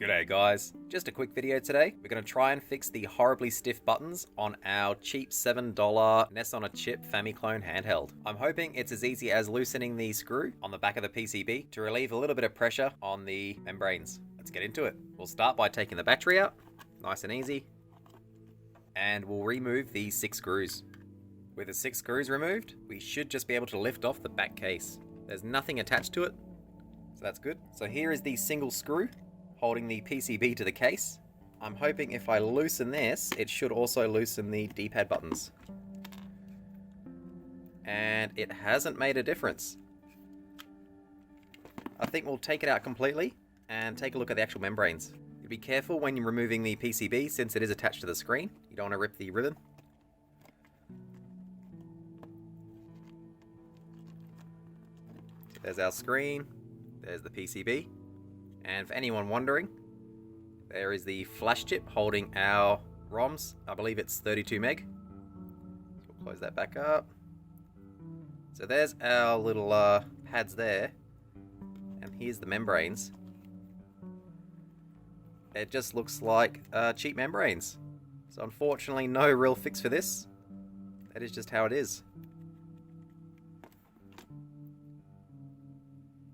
G'day guys, just a quick video today. We're going to try and fix the horribly stiff buttons on our cheap $7 NES on a chip Famiclone Handheld. I'm hoping it's as easy as loosening the screw on the back of the PCB to relieve a little bit of pressure on the membranes. Let's get into it. We'll start by taking the battery out, nice and easy, and we'll remove the 6 screws. With the 6 screws removed, we should just be able to lift off the back case. There's nothing attached to it, so that's good. So here is the single screw holding the PCB to the case. I'm hoping if I loosen this, it should also loosen the D-pad buttons. And it hasn't made a difference. I think we'll take it out completely and take a look at the actual membranes. Be careful when you're removing the PCB since it is attached to the screen. You don't want to rip the ribbon. There's our screen, there's the PCB. And for anyone wondering, there is the flash chip holding our ROMs. I believe it's 32 meg. So we'll close that back up. So there's our little pads there. And here's the membranes. It just looks like cheap membranes. So unfortunately no real fix for this. That is just how it is.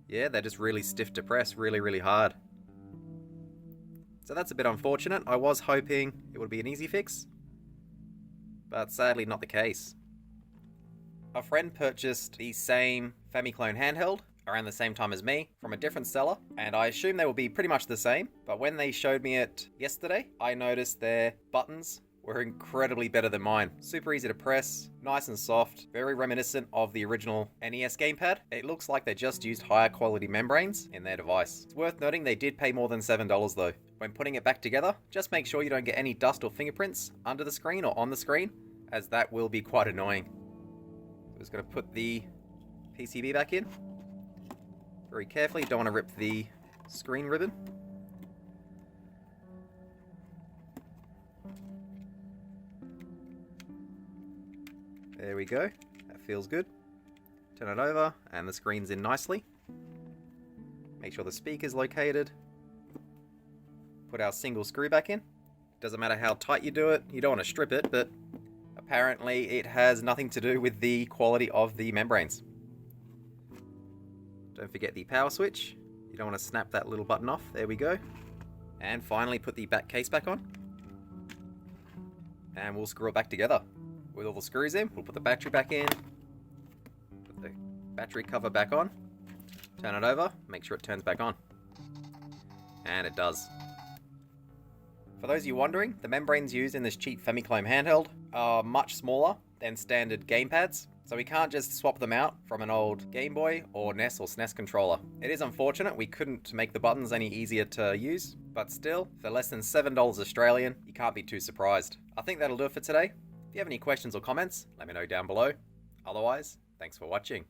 Yeah, they're just really stiff to press, really hard. So that's a bit unfortunate. I was hoping it would be an easy fix, but sadly not the case. A friend purchased the same Famiclone Handheld around the same time as me from a different seller, and I assume they will be pretty much the same, but when they showed me it yesterday, I noticed their buttons were incredibly better than mine. Super easy to press, nice and soft, very reminiscent of the original NES gamepad. It looks like they just used higher quality membranes in their device. It's worth noting they did pay more than $7 though. When putting it back together, just make sure you don't get any dust or fingerprints under the screen or on the screen, as that will be quite annoying. I'm just going to put the PCB back in. Very carefully, don't want to rip the screen ribbon. There we go, that feels good. Turn it over and the screen's in nicely. Make sure the speaker's located. Put our single screw back in. Doesn't matter how tight you do it, you don't want to strip it, but apparently it has nothing to do with the quality of the membranes. Don't forget the power switch. You don't want to snap that little button off. There we go. And finally put the back case back on. And we'll screw it back together. With all the screws in, we'll put the battery back in, put the battery cover back on, turn it over, make sure it turns back on. And it does. For those of you wondering, the membranes used in this cheap Famiclone Handheld are much smaller than standard gamepads, so we can't just swap them out from an old Game Boy or NES or SNES controller. It is unfortunate we couldn't make the buttons any easier to use, but still, for less than $7 Australian, you can't be too surprised. I think that'll do it for today. If you have any questions or comments, let me know down below. Otherwise, thanks for watching.